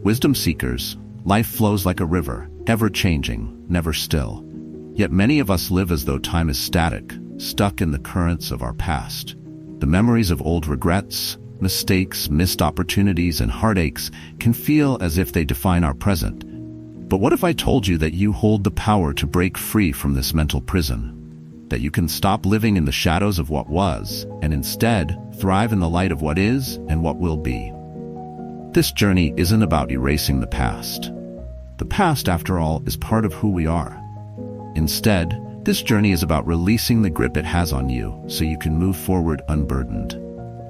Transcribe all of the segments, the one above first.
Wisdom seekers, life flows like a river, ever-changing, never still. Yet many of us live as though time is static, stuck in the currents of our past. The memories of old regrets, mistakes, missed opportunities, and heartaches can feel as if they define our present. But what if I told you that you hold the power to break free from this mental prison? That you can stop living in the shadows of what was, and instead thrive in the light of what is and what will be. This journey isn't about erasing the past. The past, after all, is part of who we are. Instead, this journey is about releasing the grip it has on you so you can move forward unburdened.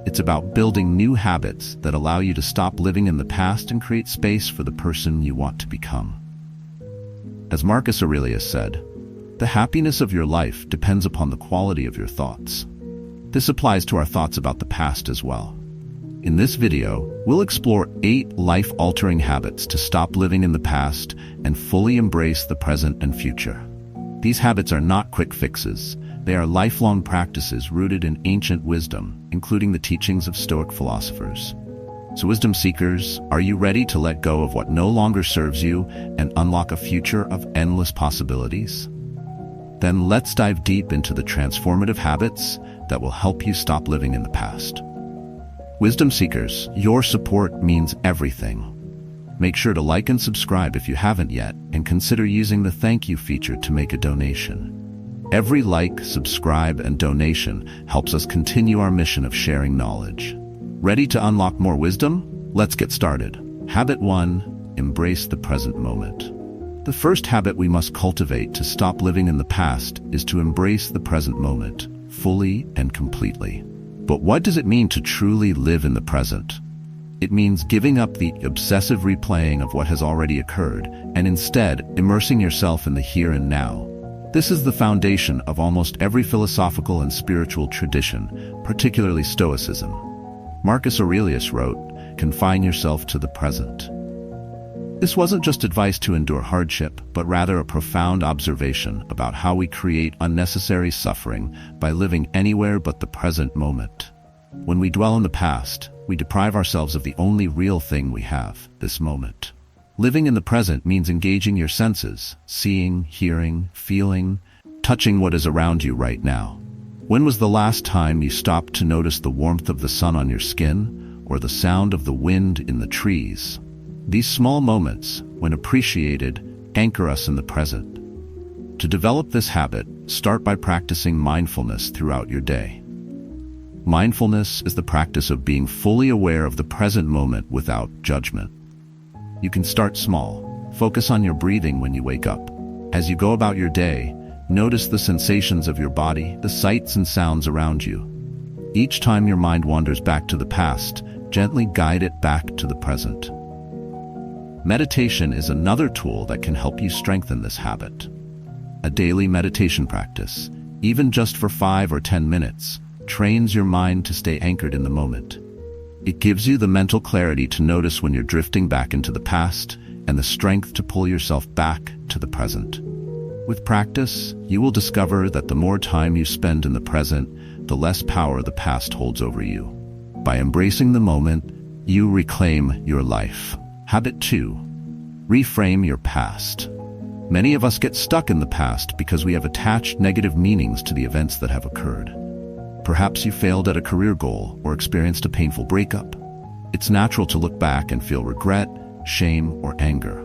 It's about building new habits that allow you to stop living in the past and create space for the person you want to become. As Marcus Aurelius said, the happiness of your life depends upon the quality of your thoughts. This applies to our thoughts about the past as well. In this video, we'll explore 8 life-altering habits to stop living in the past and fully embrace the present and future. These habits are not quick fixes. They are lifelong practices rooted in ancient wisdom, including the teachings of Stoic philosophers. So wisdom seekers, are you ready to let go of what no longer serves you and unlock a future of endless possibilities? Then let's dive deep into the transformative habits that will help you stop living in the past. Wisdom seekers, your support means everything. Make sure to like and subscribe if you haven't yet, and consider using the thank you feature to make a donation. Every like, subscribe, and donation helps us continue our mission of sharing knowledge. Ready to unlock more wisdom? Let's get started. Habit 1. Embrace the present moment. The first habit we must cultivate to stop living in the past is to embrace the present moment, fully and completely. But what does it mean to truly live in the present? It means giving up the obsessive replaying of what has already occurred and instead immersing yourself in the here and now. This is the foundation of almost every philosophical and spiritual tradition, particularly Stoicism. Marcus Aurelius wrote, "Confine yourself to the present." This wasn't just advice to endure hardship, but rather a profound observation about how we create unnecessary suffering by living anywhere but the present moment. When we dwell in the past, we deprive ourselves of the only real thing we have, this moment. Living in the present means engaging your senses, seeing, hearing, feeling, touching what is around you right now. When was the last time you stopped to notice the warmth of the sun on your skin or the sound of the wind in the trees? These small moments, when appreciated, anchor us in the present. To develop this habit, start by practicing mindfulness throughout your day. Mindfulness is the practice of being fully aware of the present moment without judgment. You can start small. Focus on your breathing when you wake up. As you go about your day, notice the sensations of your body, the sights and sounds around you. Each time your mind wanders back to the past, gently guide it back to the present. Meditation is another tool that can help you strengthen this habit. A daily meditation practice, even just for 5 or 10 minutes, trains your mind to stay anchored in the moment. It gives you the mental clarity to notice when you're drifting back into the past and the strength to pull yourself back to the present. With practice, you will discover that the more time you spend in the present, the less power the past holds over you. By embracing the moment, you reclaim your life. Habit 2. Reframe your past. Many of us get stuck in the past because we have attached negative meanings to the events that have occurred. Perhaps you failed at a career goal or experienced a painful breakup. It's natural to look back and feel regret, shame, or anger.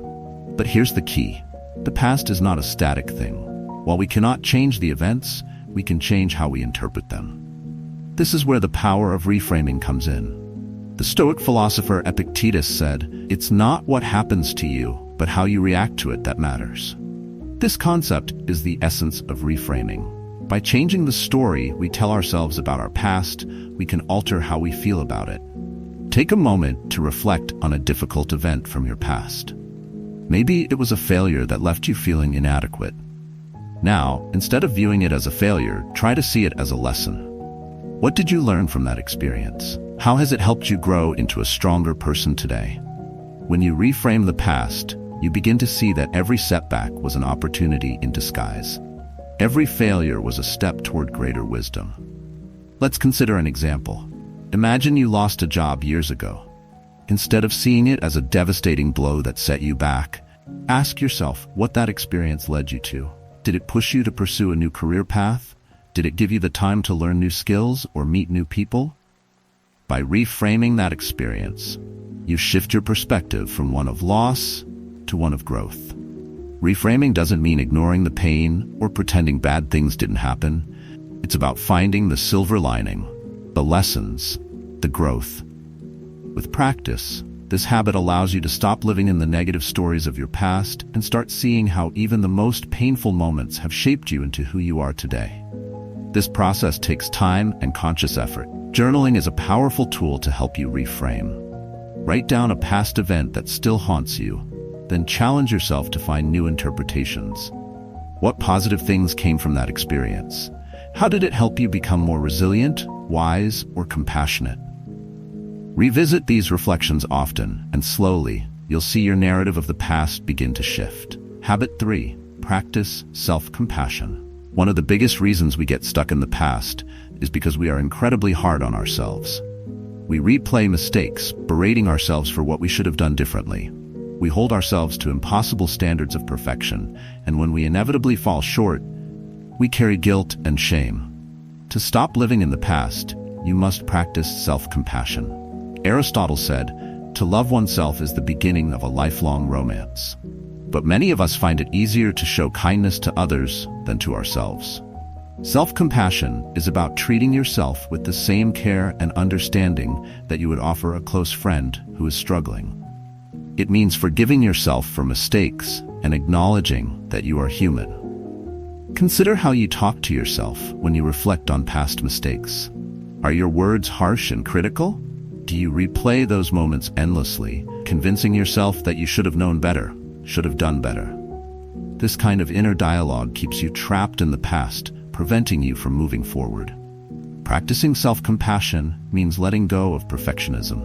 But here's the key. The past is not a static thing. While we cannot change the events, we can change how we interpret them. This is where the power of reframing comes in. The Stoic philosopher Epictetus said, "It's not what happens to you, but how you react to it that matters." This concept is the essence of reframing. By changing the story we tell ourselves about our past, we can alter how we feel about it. Take a moment to reflect on a difficult event from your past. Maybe it was a failure that left you feeling inadequate. Now, instead of viewing it as a failure, try to see it as a lesson. What did you learn from that experience? How has it helped you grow into a stronger person today? When you reframe the past, you begin to see that every setback was an opportunity in disguise. Every failure was a step toward greater wisdom. Let's consider an example. Imagine you lost a job years ago. Instead of seeing it as a devastating blow that set you back, ask yourself what that experience led you to. Did it push you to pursue a new career path? Did it give you the time to learn new skills or meet new people? By reframing that experience, you shift your perspective from one of loss to one of growth. Reframing doesn't mean ignoring the pain or pretending bad things didn't happen. It's about finding the silver lining, the lessons, the growth. With practice, this habit allows you to stop living in the negative stories of your past and start seeing how even the most painful moments have shaped you into who you are today. This process takes time and conscious effort. Journaling is a powerful tool to help you reframe. Write down a past event that still haunts you, then challenge yourself to find new interpretations. What positive things came from that experience? How did it help you become more resilient, wise, or compassionate? Revisit these reflections often, and slowly, you'll see your narrative of the past begin to shift. Habit 3. Practice self-compassion. One of the biggest reasons we get stuck in the past is because we are incredibly hard on ourselves. We replay mistakes, berating ourselves for what we should have done differently. We hold ourselves to impossible standards of perfection, and when we inevitably fall short, we carry guilt and shame. To stop living in the past, you must practice self-compassion. Aristotle said, "To love oneself is the beginning of a lifelong romance." But many of us find it easier to show kindness to others than to ourselves. Self-compassion is about treating yourself with the same care and understanding that you would offer a close friend who is struggling. It means forgiving yourself for mistakes and acknowledging that you are human. Consider how you talk to yourself when you reflect on past mistakes. Are your words harsh and critical? Do you replay those moments endlessly, convincing yourself that you should have known better, should have done better? This kind of inner dialogue keeps you trapped in the past, preventing you from moving forward. Practicing self-compassion means letting go of perfectionism.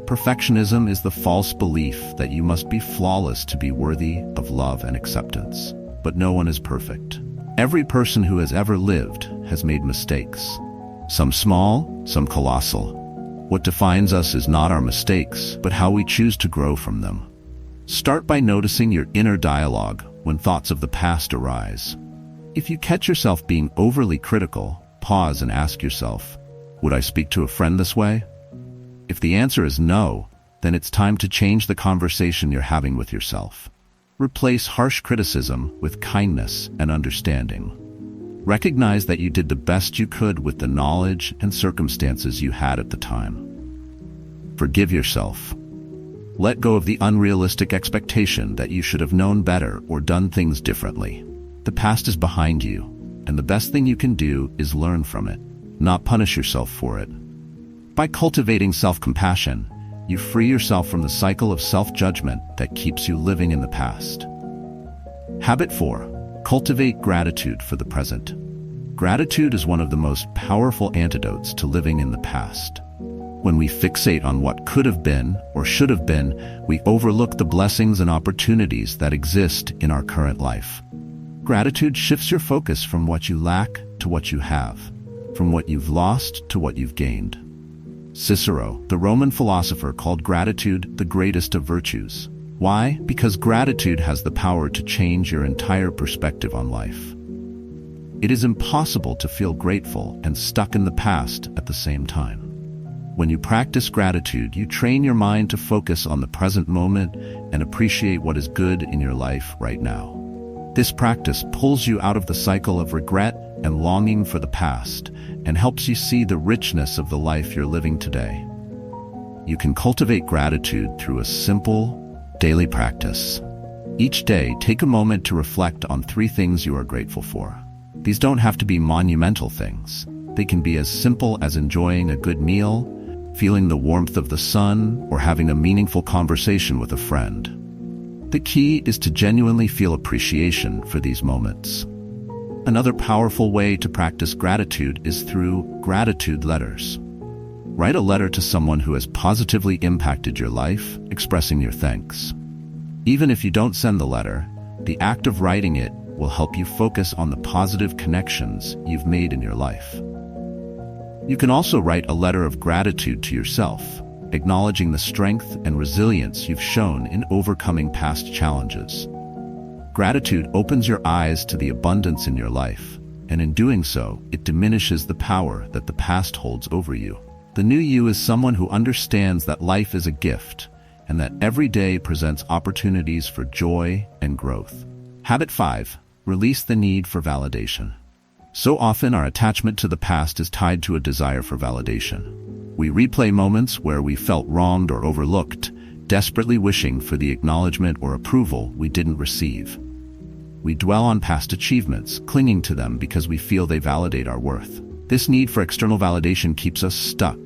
Perfectionism is the false belief that you must be flawless to be worthy of love and acceptance. But no one is perfect. Every person who has ever lived has made mistakes. Some small, some colossal. What defines us is not our mistakes, but how we choose to grow from them. Start by noticing your inner dialogue when thoughts of the past arise. If you catch yourself being overly critical, pause and ask yourself, would I speak to a friend this way? If the answer is no, then it's time to change the conversation you're having with yourself. Replace harsh criticism with kindness and understanding. Recognize that you did the best you could with the knowledge and circumstances you had at the time. Forgive yourself. Let go of the unrealistic expectation that you should have known better or done things differently. The past is behind you, and the best thing you can do is learn from it, not punish yourself for it. By cultivating self-compassion, you free yourself from the cycle of self-judgment that keeps you living in the past. Habit 4. Cultivate gratitude for the present. Gratitude is one of the most powerful antidotes to living in the past. When we fixate on what could have been or should have been, we overlook the blessings and opportunities that exist in our current life. Gratitude shifts your focus from what you lack to what you have, from what you've lost to what you've gained. Cicero, the Roman philosopher, called gratitude the greatest of virtues. Why? Because gratitude has the power to change your entire perspective on life. It is impossible to feel grateful and stuck in the past at the same time. When you practice gratitude, you train your mind to focus on the present moment and appreciate what is good in your life right now. This practice pulls you out of the cycle of regret and longing for the past and helps you see the richness of the life you're living today. You can cultivate gratitude through a simple, daily practice. Each day, take a moment to reflect on 3 things you are grateful for. These don't have to be monumental things. They can be as simple as enjoying a good meal, feeling the warmth of the sun, or having a meaningful conversation with a friend. The key is to genuinely feel appreciation for these moments. Another powerful way to practice gratitude is through gratitude letters. Write a letter to someone who has positively impacted your life, expressing your thanks. Even if you don't send the letter, the act of writing it will help you focus on the positive connections you've made in your life. You can also write a letter of gratitude to yourself. acknowledging the strength and resilience you've shown in overcoming past challenges. Gratitude opens your eyes to the abundance in your life, and in doing so, it diminishes the power that the past holds over you. The new you is someone who understands that life is a gift, and that every day presents opportunities for joy and growth. Habit 5. Release the need for validation. So often our attachment to the past is tied to a desire for validation. We replay moments where we felt wronged or overlooked, desperately wishing for the acknowledgement or approval we didn't receive. We dwell on past achievements, clinging to them because we feel they validate our worth. This need for external validation keeps us stuck,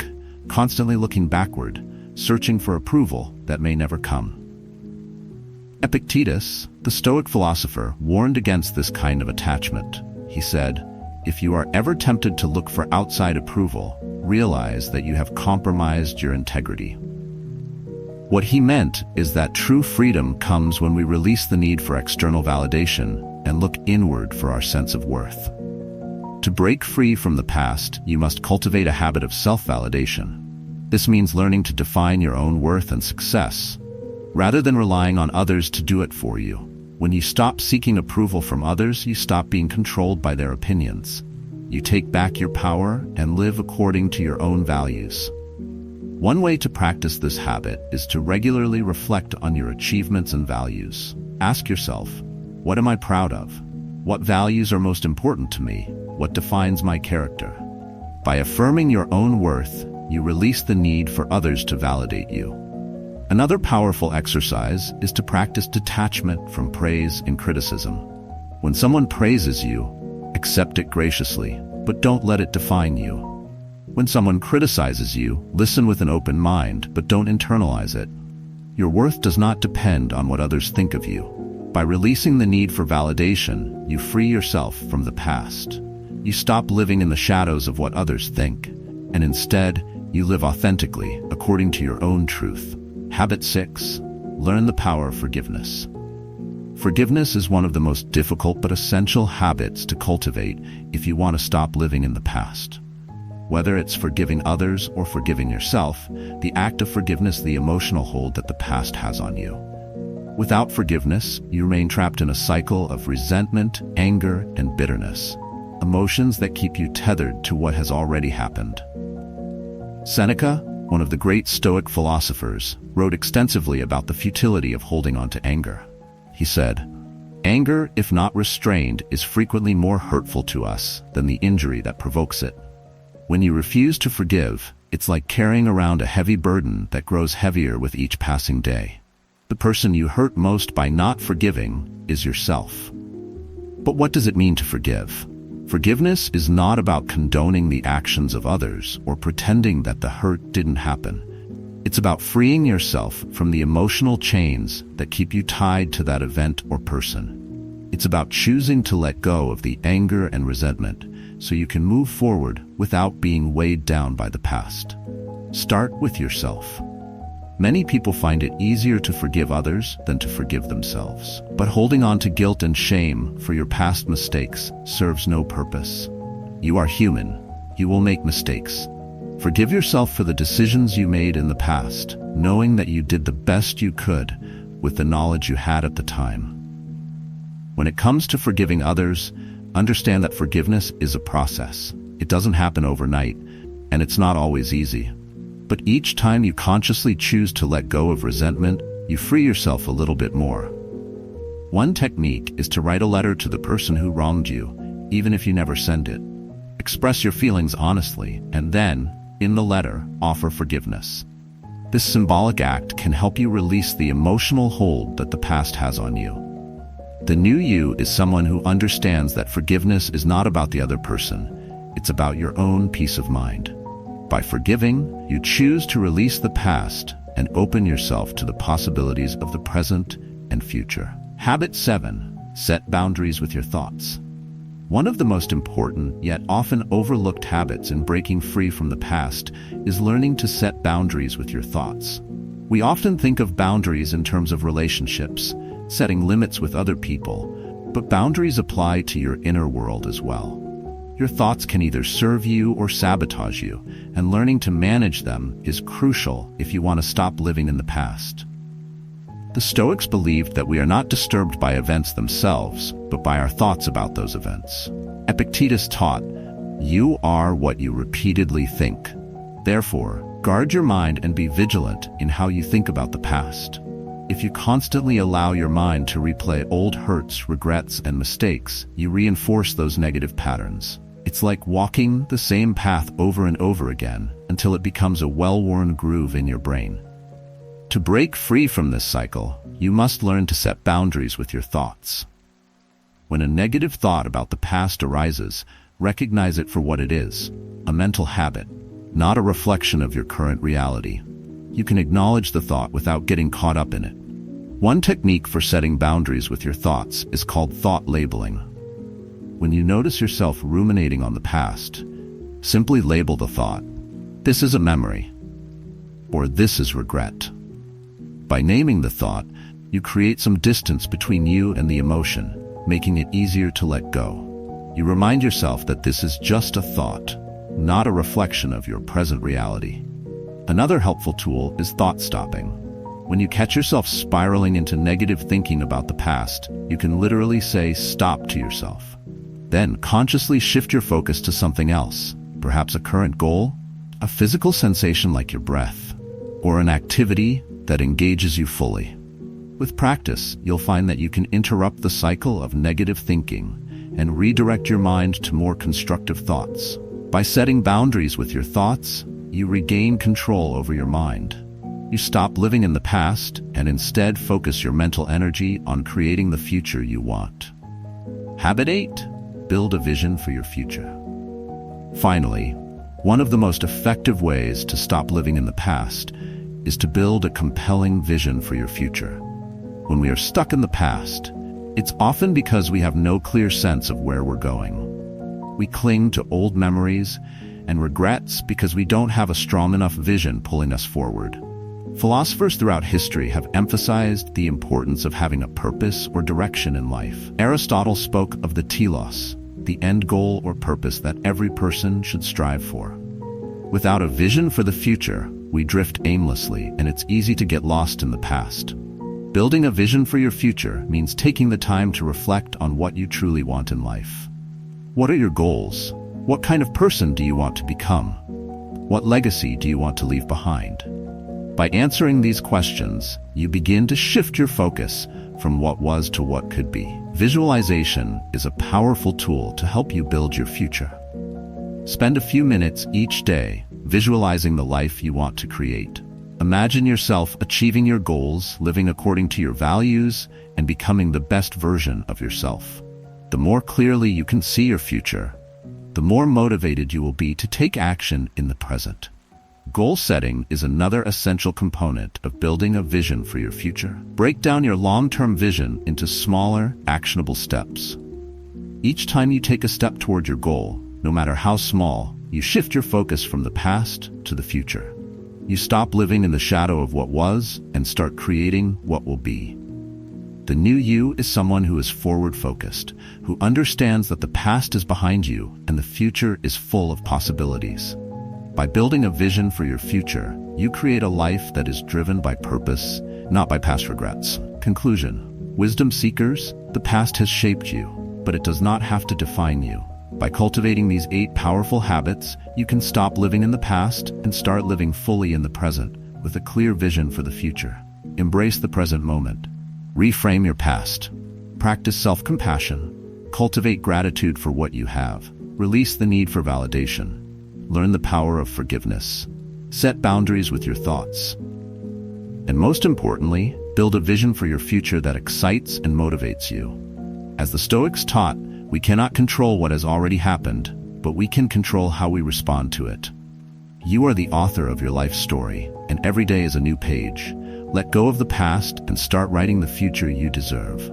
constantly looking backward, searching for approval that may never come. Epictetus, the Stoic philosopher, warned against this kind of attachment. He said, "If you are ever tempted to look for outside approval, realize that you have compromised your integrity." What he meant is that true freedom comes when we release the need for external validation and look inward for our sense of worth. To break free from the past, you must cultivate a habit of self-validation. This means learning to define your own worth and success, rather than relying on others to do it for you. When you stop seeking approval from others, you stop being controlled by their opinions. You take back your power and live according to your own values. One way to practice this habit is to regularly reflect on your achievements and values. Ask yourself, what am I proud of? What values are most important to me? What defines my character? By affirming your own worth, you release the need for others to validate you. Another powerful exercise is to practice detachment from praise and criticism. When someone praises you, accept it graciously, but don't let it define you. When someone criticizes you, listen with an open mind, but don't internalize it. Your worth does not depend on what others think of you. By releasing the need for validation, you free yourself from the past. You stop living in the shadows of what others think, and instead, you live authentically, according to your own truth. Habit 6. Learn the power of forgiveness. Forgiveness is one of the most difficult but essential habits to cultivate if you want to stop living in the past. Whether it's forgiving others or forgiving yourself, the act of forgiveness is the emotional hold that the past has on you. Without forgiveness, you remain trapped in a cycle of resentment, anger, and bitterness, emotions that keep you tethered to what has already happened. Seneca, one of the great Stoic philosophers, wrote extensively about the futility of holding on to anger. He said, "Anger, if not restrained, is frequently more hurtful to us than the injury that provokes it. When you refuse to forgive, it's like carrying around a heavy burden that grows heavier with each passing day. The person you hurt most by not forgiving is yourself." But what does it mean to forgive? Forgiveness is not about condoning the actions of others or pretending that the hurt didn't happen. It's about freeing yourself from the emotional chains that keep you tied to that event or person. It's about choosing to let go of the anger and resentment so you can move forward without being weighed down by the past. Start with yourself. Many people find it easier to forgive others than to forgive themselves. But holding on to guilt and shame for your past mistakes serves no purpose. You are human. You will make mistakes. Forgive yourself for the decisions you made in the past, knowing that you did the best you could with the knowledge you had at the time. When it comes to forgiving others, understand that forgiveness is a process. It doesn't happen overnight, and it's not always easy. But each time you consciously choose to let go of resentment, you free yourself a little bit more. One technique is to write a letter to the person who wronged you, even if you never send it. Express your feelings honestly, and then, in the letter, offer forgiveness. This symbolic act can help you release the emotional hold that the past has on you. The new you is someone who understands that forgiveness is not about the other person, it's about your own peace of mind. By forgiving, you choose to release the past and open yourself to the possibilities of the present and future. Habit 7. Set boundaries with your thoughts. One of the most important, yet often overlooked habits in breaking free from the past is learning to set boundaries with your thoughts. We often think of boundaries in terms of relationships, setting limits with other people, but boundaries apply to your inner world as well. Your thoughts can either serve you or sabotage you, and learning to manage them is crucial if you want to stop living in the past. The Stoics believed that we are not disturbed by events themselves, but by our thoughts about those events. Epictetus taught, "You are what you repeatedly think." Therefore, guard your mind and be vigilant in how you think about the past. If you constantly allow your mind to replay old hurts, regrets, and mistakes, you reinforce those negative patterns. It's like walking the same path over and over again until it becomes a well-worn groove in your brain. To break free from this cycle, you must learn to set boundaries with your thoughts. When a negative thought about the past arises, recognize it for what it is, a mental habit, not a reflection of your current reality. You can acknowledge the thought without getting caught up in it. One technique for setting boundaries with your thoughts is called thought labeling. When you notice yourself ruminating on the past, simply label the thought, "This is a memory," or "This is regret." By naming the thought, you create some distance between you and the emotion, making it easier to let go. You remind yourself that this is just a thought, not a reflection of your present reality. Another helpful tool is thought stopping. When you catch yourself spiraling into negative thinking about the past, you can literally say stop to yourself. Then consciously shift your focus to something else, perhaps a current goal, a physical sensation like your breath, or an activity that engages you fully. With practice, you'll find that you can interrupt the cycle of negative thinking and redirect your mind to more constructive thoughts. By setting boundaries with your thoughts, you regain control over your mind. You stop living in the past and instead focus your mental energy on creating the future you want. Habit 8. Build a vision for your future. Finally, one of the most effective ways to stop living in the past is to build a compelling vision for your future. When we are stuck in the past, it's often because we have no clear sense of where we're going. We cling to old memories and regrets because we don't have a strong enough vision pulling us forward. Philosophers throughout history have emphasized the importance of having a purpose or direction in life. Aristotle spoke of the telos, the end goal or purpose that every person should strive for. Without a vision for the future, we drift aimlessly and it's easy to get lost in the past. Building a vision for your future means taking the time to reflect on what you truly want in life. What are your goals? What kind of person do you want to become? What legacy do you want to leave behind? By answering these questions, you begin to shift your focus from what was to what could be. Visualization is a powerful tool to help you build your future. Spend a few minutes each day visualizing the life you want to create. Imagine yourself achieving your goals, living according to your values, and becoming the best version of yourself. The more clearly you can see your future, the more motivated you will be to take action in the present. Goal setting is another essential component of building a vision for your future. Break down your long-term vision into smaller, actionable steps. Each time you take a step toward your goal, no matter how small, you shift your focus from the past to the future. You stop living in the shadow of what was and start creating what will be. The new you is someone who is forward-focused, who understands that the past is behind you and the future is full of possibilities. By building a vision for your future, you create a life that is driven by purpose, not by past regrets. Conclusion. Wisdom seekers, the past has shaped you, but it does not have to define you. By cultivating these 8 powerful habits, you can stop living in the past and start living fully in the present with a clear vision for the future. Embrace the present moment. Reframe your past. Practice self-compassion. Cultivate gratitude for what you have. Release the need for validation. Learn the power of forgiveness. Set boundaries with your thoughts. And most importantly, build a vision for your future that excites and motivates you. As the Stoics taught, we cannot control what has already happened, but we can control how we respond to it. You are the author of your life story, and every day is a new page. Let go of the past and start writing the future you deserve.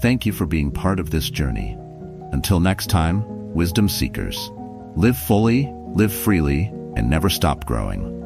Thank you for being part of this journey. Until next time, wisdom seekers, live fully, live freely, and never stop growing.